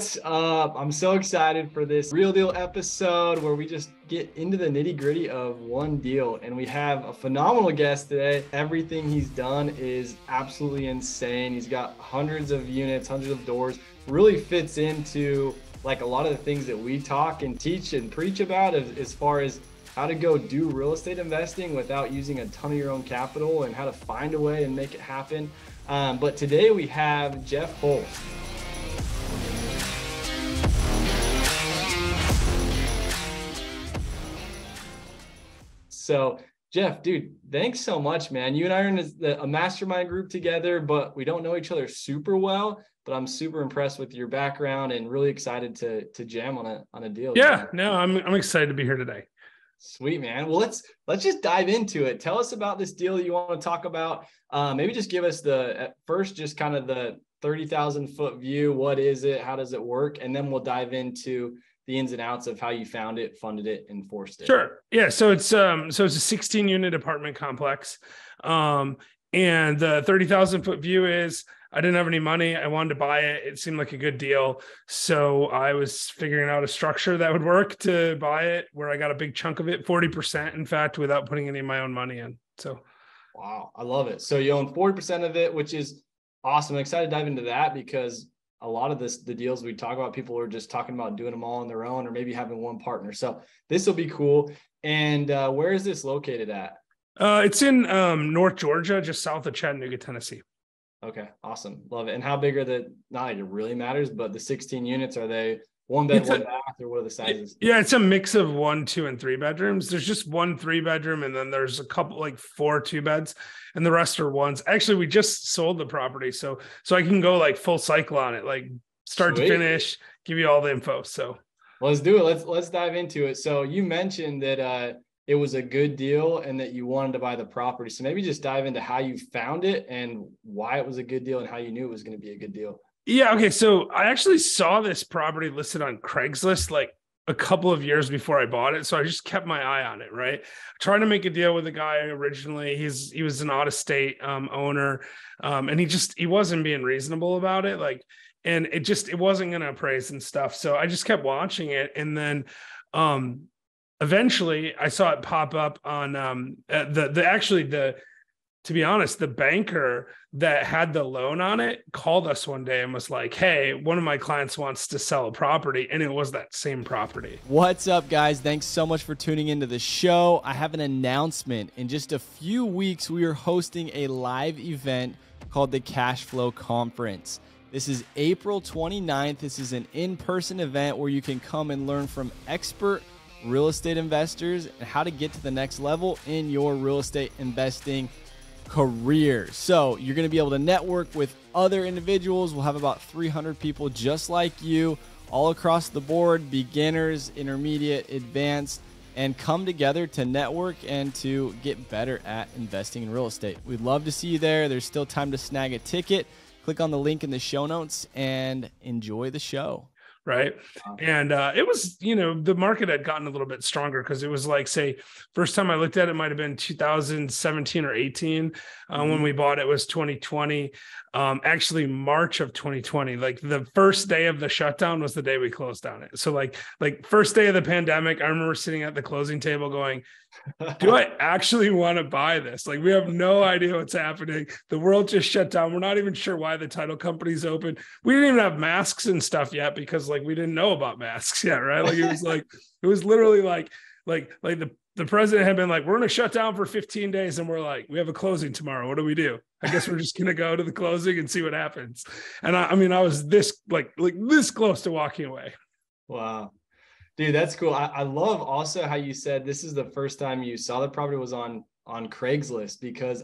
What's up? I'm so excited for this Real Deal episode where we just get into the nitty gritty of one deal. And we have a phenomenal guest today. Everything he's done is absolutely insane. He's got hundreds of units, hundreds of doors, really fits into like a lot of the things that we talk and teach and preach about as far as how to go do real estate investing without using a ton of your own capital and how to find a way and make it happen. But today we have Jeff Holt. So Jeff, dude, thanks so much, man. You and I are in a mastermind group together, but we don't know each other super well. But I'm super impressed with your background and really excited to jam on a deal. Yeah, no, I'm excited to be here today. Sweet, man. Well, let's just dive into it. Tell us about this deal you want to talk about. Maybe just give us at first just kind of the 30,000 foot view. What is it? How does it work? And then we'll dive into the ins and outs of how you found it, funded it, and enforced it. Sure. Yeah. So it's a 16 unit apartment complex. And the 30,000 foot view is I didn't have any money. I wanted to buy it. It seemed like a good deal. So I was figuring out a structure that would work to buy it where I got a big chunk of it, 40%, in fact, without putting any of my own money in. So. Wow. I love it. So you own 40% of it, which is awesome. I'm excited to dive into that because a lot of the deals we talk about, people are just talking about doing them all on their own or maybe having one partner. So this will be cool. And where is this located at? It's in North Georgia, just south of Chattanooga, Tennessee. Okay. Awesome. Love it. And how big are not like it really matters, but the 16 units, are they one bed, one bath, or what are the sizes? Yeah, it's a mix of 1, 2, and 3 bedrooms. There's just 1 3-bedroom, and then there's a couple, like 4 2-beds, and the rest are ones. Actually, we just sold the property, so I can go like full cycle on it, like start to finish, give you all the info. So let's do it. Let's dive into it. So you mentioned that it was a good deal and that you wanted to buy the property. So maybe just dive into how you found it and why it was a good deal and how you knew it was going to be a good deal. Yeah. Okay. So I actually saw this property listed on Craigslist like a couple of years before I bought it. So I just kept my eye on it. Right. Trying to make a deal with the guy originally. He was an out of state owner. And he wasn't being reasonable about it. And it wasn't going to appraise and stuff. So I just kept watching it. And then, eventually I saw it pop up on to be honest, the banker that had the loan on it called us one day and was like, hey, one of my clients wants to sell a property. And it was that same property. What's up, guys? Thanks so much for tuning into the show. I have an announcement. In just a few weeks, we are hosting a live event called the Cash Flow Conference. This is April 29th. This is an in-person event where you can come and learn from expert real estate investors and how to get to the next level in your real estate investing career. So you're going to be able to network with other individuals. We'll have about 300 people just like you all across the board, beginners, intermediate, advanced, and come together to network and to get better at investing in real estate. We'd love to see you there. There's still time to snag a ticket. Click on the link in the show notes and enjoy the show. Right. And it was, the market had gotten a little bit stronger because it was like, say, first time I looked at it might have been 2017 or 18. When we bought it was 2020. Actually, March of 2020, like the first day of the shutdown was the day we closed on it. So like first day of the pandemic, I remember sitting at the closing table going, do I actually want to buy this? Like, we have no idea what's happening. The world just shut down. We're not even sure why the title company's open. We didn't even have masks and stuff yet because like we didn't know about masks yet, right? Like it was literally like the president had been like, we're going to shut down for 15 days. And we're like, we have a closing tomorrow. What do we do? I guess we're just going to go to the closing and see what happens. And I was this like this close to walking away. Wow. Dude, that's cool. I love also how you said this is the first time you saw the property was on Craigslist because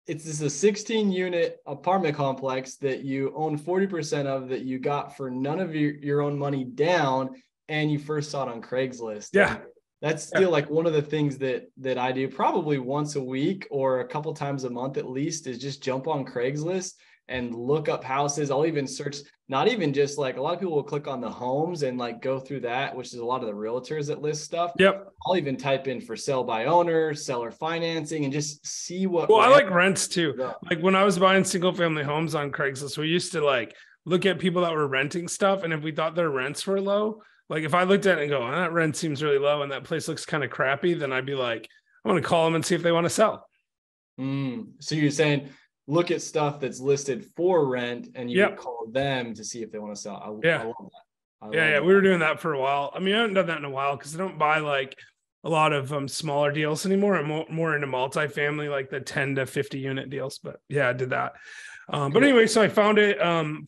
it's a 16 unit apartment complex that you own 40% of that you got for none of your own money down. And you first saw it on Craigslist. Yeah. That's still like one of the things that I do probably once a week or a couple times a month at least is just jump on Craigslist and look up houses. I'll even search, not even just like a lot of people will click on the homes and like go through that, which is a lot of the realtors that list stuff. Yep. I'll even type in for sale by owner, seller financing, and just see what. Well, I like rents too. Yeah. Like when I was buying single family homes on Craigslist, we used to look at people that were renting stuff. And if we thought their rents were low, like if I looked at it and go, oh, that rent seems really low and that place looks kind of crappy, then I'd be like, I'm going to call them and see if they want to sell. So you're saying look at stuff that's listed for rent and you would call them to see if they want to sell. I love that. Yeah. We were doing that for a while. I mean, I haven't done that in a while because I don't buy like a lot of smaller deals anymore. I'm more into multifamily, like the 10 to 50 unit deals. But yeah, I did that. But anyway, so I found it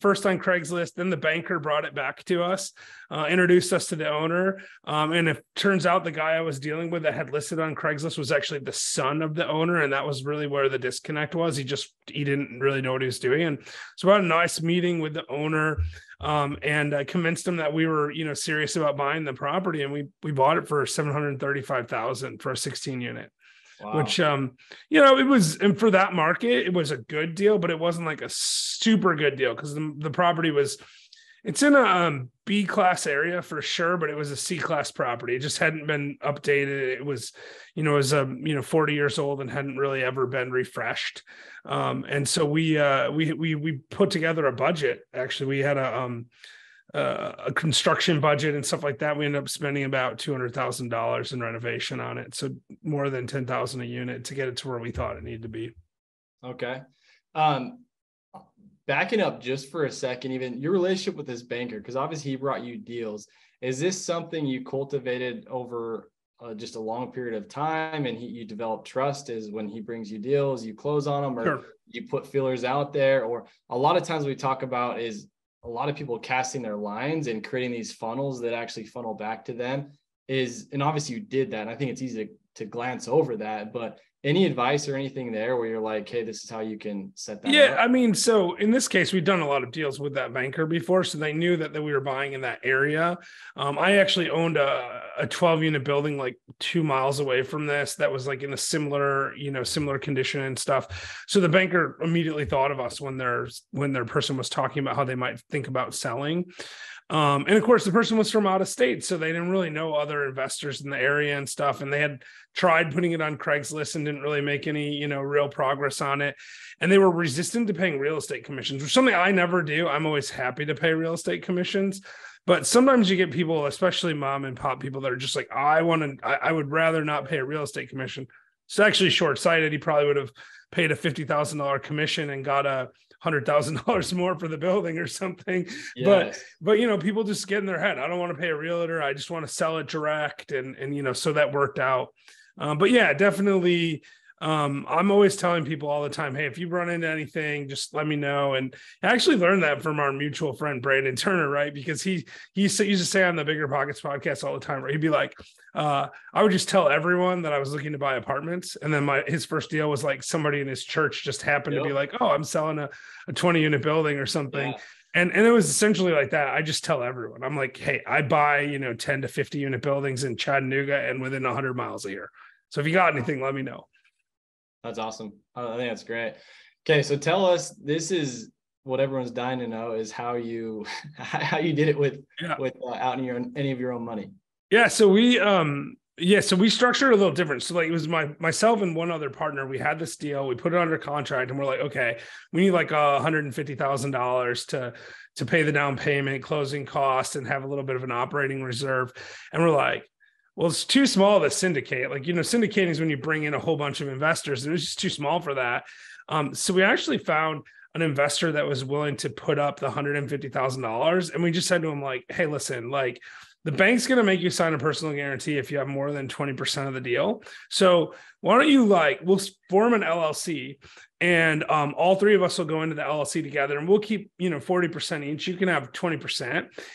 first on Craigslist. Then the banker brought it back to us, introduced us to the owner. And it turns out the guy I was dealing with that had listed on Craigslist was actually the son of the owner. And that was really where the disconnect was. He didn't really know what he was doing. And so we had a nice meeting with the owner and I convinced him that we were, serious about buying the property. And we bought it for $735,000 for a 16 unit. Wow. Which, it was, and for that market, it was a good deal, but it wasn't like a super good deal because the property it's in a B class area for sure, but it was a C class property. It just hadn't been updated. It was, 40 years old and hadn't really ever been refreshed. And so we put together a budget. Actually, we had a construction budget and stuff like that. We ended up spending about $200,000 in renovation on it. So more than $10,000 a unit to get it to where we thought it needed to be. Okay. Backing up just for a second, even your relationship with this banker, because obviously he brought you deals. Is this something you cultivated over just a long period of time and you develop trust? Is when he brings you deals, you close on them, or Sure. You put feelers out there? Or a lot of times we talk about is a lot of people casting their lines and creating these funnels that actually funnel back to them and obviously you did that. And I think it's easy to glance over that, but any advice or anything there where you're like, hey, this is how you can set that up? I mean, so in this case, we've done a lot of deals with that banker before, so they knew that we were buying in that area. I actually owned a 12 unit building like 2 miles away from this that was like in a similar condition and stuff. So the banker immediately thought of us when their person was talking about how they might think about selling. And of course, the person was from out of state, so they didn't really know other investors in the area and stuff. And they had tried putting it on Craigslist and didn't really make any, real progress on it. And they were resistant to paying real estate commissions, which is something I never do. I'm always happy to pay real estate commissions. But sometimes you get people, especially mom and pop people, that are just like, I would rather not pay a real estate commission. It's actually short-sighted. He probably would have paid a $50,000 commission and got a $100,000 more for the building or something. Yes. But people just get in their head, I don't want to pay a realtor. I just want to sell it direct. And so that worked out. But yeah, definitely. I'm always telling people all the time, hey, if you run into anything, just let me know. And I actually learned that from our mutual friend, Brandon Turner, right? Because he used to say on the Bigger Pockets podcast all the time, where he'd be like, I would just tell everyone that I was looking to buy apartments. And then his first deal was like somebody in his church just happened to be like, oh, I'm selling a 20 unit building or something. Yeah. And it was essentially like that. I just tell everyone, I'm like, hey, I buy, 10 to 50 unit buildings in Chattanooga and within 100 miles a year. So if you got anything, let me know. That's awesome. I think that's great. Okay. So tell us, this is what everyone's dying to know, is how you did it with out in any of your own money. Yeah. So we structured it a little different. So like it was myself and one other partner. We had this deal, we put it under contract and we're like, okay, we need like $150,000 to pay the down payment, closing costs, and have a little bit of an operating reserve. And we're like, well, it's too small to syndicate. Like, syndicating is when you bring in a whole bunch of investors, and it was just too small for that. So we actually found an investor that was willing to put up the $150,000. And we just said to him, like, hey, listen, like, the bank's going to make you sign a personal guarantee if you have more than 20% of the deal. So why don't you we'll form an LLC, and all three of us will go into the LLC together, and we'll keep, 40% each. You can have 20,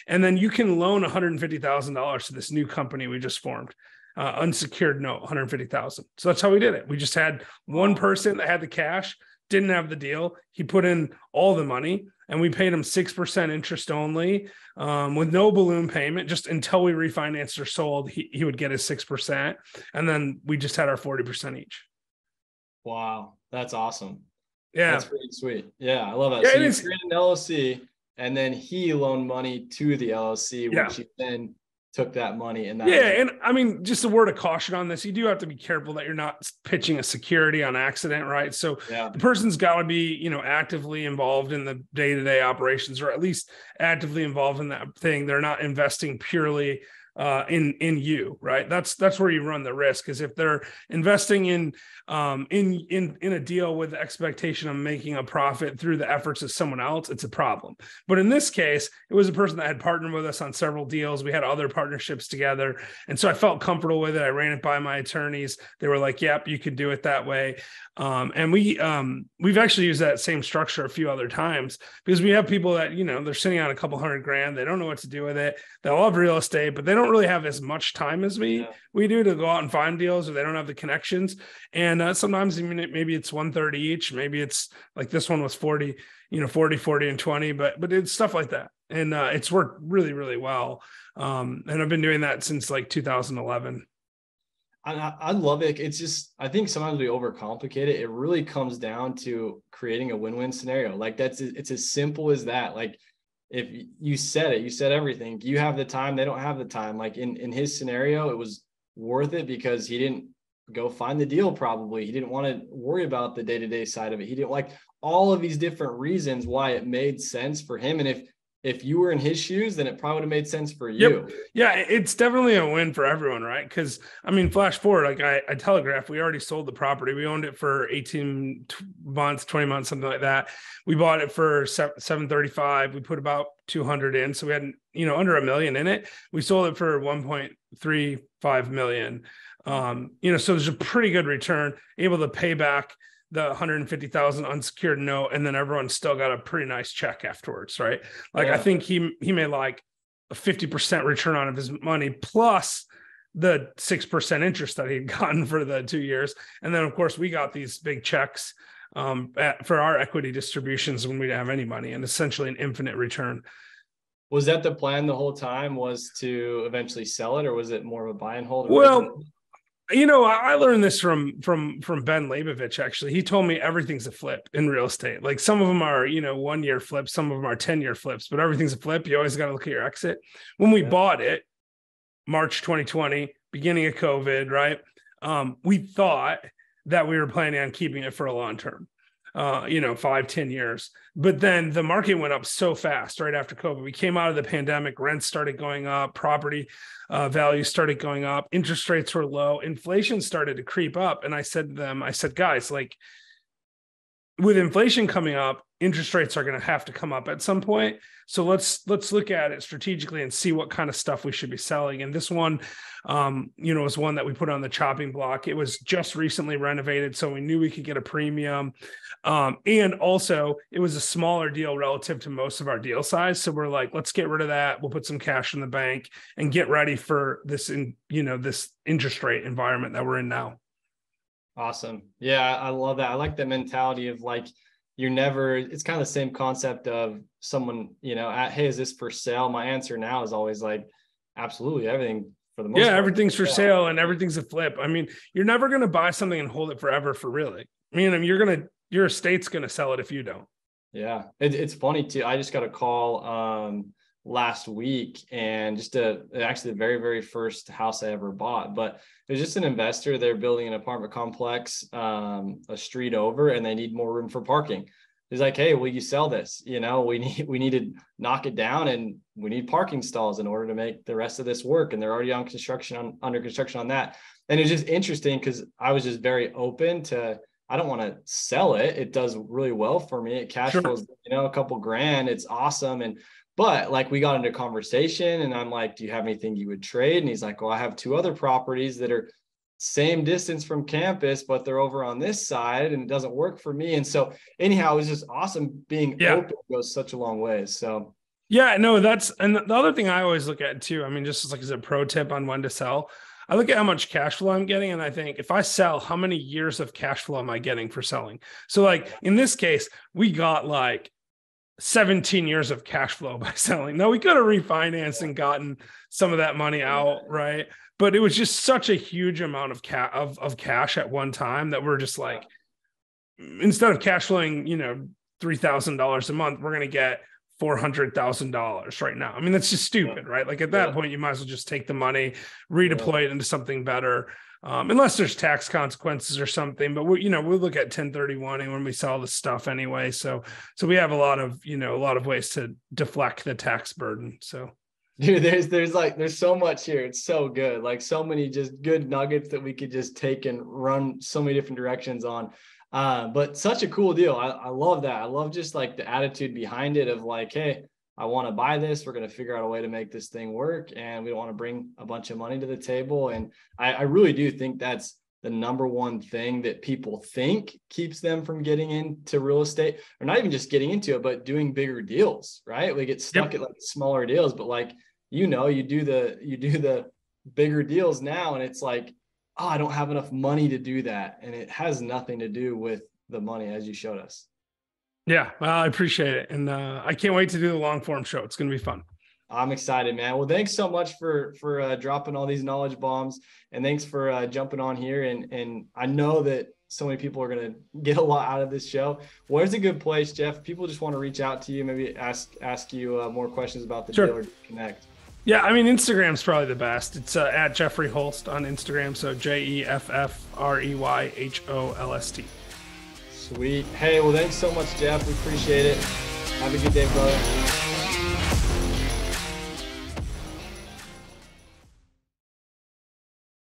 and then you can loan $150,000 to this new company we just formed. Unsecured note, $150,000. So that's how we did it. We just had one person that had the cash, didn't have the deal. He put in all the money, and we paid him 6% interest only, with no balloon payment. Just until we refinanced or sold, he would get his 6%. And then we just had our 40% each. Wow. That's awesome. Yeah. That's pretty sweet. Yeah. I love that. Yeah, so you created an LLC, and then he loaned money to the LLC, which you then took that money. And that and I mean, just a word of caution on this. You do have to be careful that you're not pitching a security on accident, right? So the person's got to be, you know, actively involved in the day-to-day operations, or at least actively involved in that thing. They're not investing purely in you, right? That's where you run the risk, is if they're investing in a deal with the expectation of making a profit through the efforts of someone else, it's a problem. But in this case, it was a person that had partnered with us on several deals. We had other partnerships together, and so I felt comfortable with it. I ran it by my attorneys. They were like, "Yep, you could do it that way." And we've actually used that same structure a few other times, because we have people that, you know, they're sitting on a couple $100,000. They don't know what to do with it. They love real estate, but they don't really have as much time as we do to go out and find deals, or they don't have the connections. And sometimes even maybe it's 130 each. Maybe it's like this one was 40, you know, 40, and 20, but it's stuff like that. And it's worked really, really well. And I've been doing that since like 2011. I love it. It's just, I think sometimes we overcomplicate it. It really comes down to creating a win-win scenario. Like it's as simple as that. Like if you said it, you said everything. You have the time, they don't have the time. Like in his scenario, it was worth it because he didn't go find the deal. Probably he didn't want to worry about the day-to-day side of it. He didn't, like, all of these different reasons why it made sense for him. And if you were in his shoes, then it probably would have made sense for you. Yep. Yeah, it's definitely a win for everyone, right? Because, I mean, flash forward, like I telegraphed, we already sold the property. We owned it for 18 months, 20 months, something like that. We bought it for $735. We put about 200 in. So we had, you know, under $1 million in it. We sold it for 1.35 million. You know, so there's a pretty good return, able to pay back the 150,000 unsecured note, and then everyone still got a pretty nice check afterwards, right? Like, I think he made like a 50% return on his money, plus the 6% interest that he'd gotten for the 2 years. And then of course we got these big checks for our equity distributions when we didn't have any money, and essentially an infinite return. Was that the plan the whole time, was to eventually sell it, or was it more of a buy and hold? Well, you know, I learned this from Ben Leibovich. Actually, he told me everything's a flip in real estate. Like, some of them are, you know, 1 year flips, some of them are 10-year flips, but everything's a flip. You always got to look at your exit. When we bought it, March 2020, beginning of COVID, right? We thought that we were planning on keeping it for a long term, you know, 5-10 years. But then the market went up so fast right after COVID. We came out of the pandemic, rents started going up, property values started going up, interest rates were low, inflation started to creep up. And I said to them, guys, like, with inflation coming up, interest rates are going to have to come up at some point. So let's look at it strategically and see what kind of stuff we should be selling. And this one, you know, was one that we put on the chopping block. It was just recently renovated, so we knew we could get a premium. And also it was a smaller deal relative to most of our deal size. So we're like, let's get rid of that. We'll put some cash in the bank and get ready for this, this interest rate environment that we're in now. Awesome. Yeah, I love that. I like the mentality of, like, it's kind of the same concept of someone, you know, hey, is this for sale? My answer now is always like, absolutely, everything for the most part. Everything's for sale and everything's a flip. I mean, you're never going to buy something and hold it forever for really. I mean, your estate's going to sell it if you don't. Yeah. It's funny too. I just got a call last week, and actually the very, very first house I ever bought, but it was just an investor. They're building an apartment complex a street over, and they need more room for parking. He's like, hey, will you sell this? You know, we need to knock it down, and we need parking stalls in order to make the rest of this work. And they're already under construction on that. And it's just interesting because I was just very open to, I don't want to sell it. It does really well for me. It cash flows, you know, a couple grand. It's awesome. But like, we got into conversation, and I'm like, do you have anything you would trade? And he's like, well, I have 2 other properties that are same distance from campus, but they're over on this side, and it doesn't work for me. And so anyhow, it was just awesome. Being open goes such a long way. So yeah, no, and the other thing I always look at too, I mean, just like as a pro tip on when to sell, I look at how much cash flow I'm getting, and I think, if I sell, how many years of cash flow am I getting for selling? So like in this case, we got like 17 years of cash flow by selling. Now, we could have refinanced and gotten some of that money out, right? But it was just such a huge amount of cash at one time that we're just like, instead of cash flowing, you know, $3,000 a month, we're going to get $400,000 right now. I mean, that's just stupid, right? Like at that point, you might as well just take the money, redeploy it into something better. Unless there's tax consequences or something, but we'll look at 1031 when we sell the stuff anyway. So we have a lot of ways to deflect the tax burden. So dude, there's so much here. It's so good. Like so many just good nuggets that we could just take and run so many different directions on. But such a cool deal. I love that. I love just like the attitude behind it of like, hey, I want to buy this. We're going to figure out a way to make this thing work. And we don't want to bring a bunch of money to the table. And I really do think that's the number one thing that people think keeps them from getting into real estate, or not even just getting into it, but doing bigger deals, right? We get stuck at like smaller deals, but like, you do the bigger deals now. And it's like, oh, I don't have enough money to do that. And it has nothing to do with the money, as you showed us. Yeah, well, I appreciate it. And I can't wait to do the long form show. It's going to be fun. I'm excited, man. Well, thanks so much for dropping all these knowledge bombs, and thanks for jumping on here. And I know that so many people are going to get a lot out of this show. Where's a good place, Jeff? People just want to reach out to you, maybe ask you more questions about the deal or connect. Yeah, I mean, Instagram's probably the best. It's at Jeffrey Holst on Instagram. So JEFFREYHOLST. Sweet. Hey, well, thanks so much, Jeff. We appreciate it. Have a good day, brother.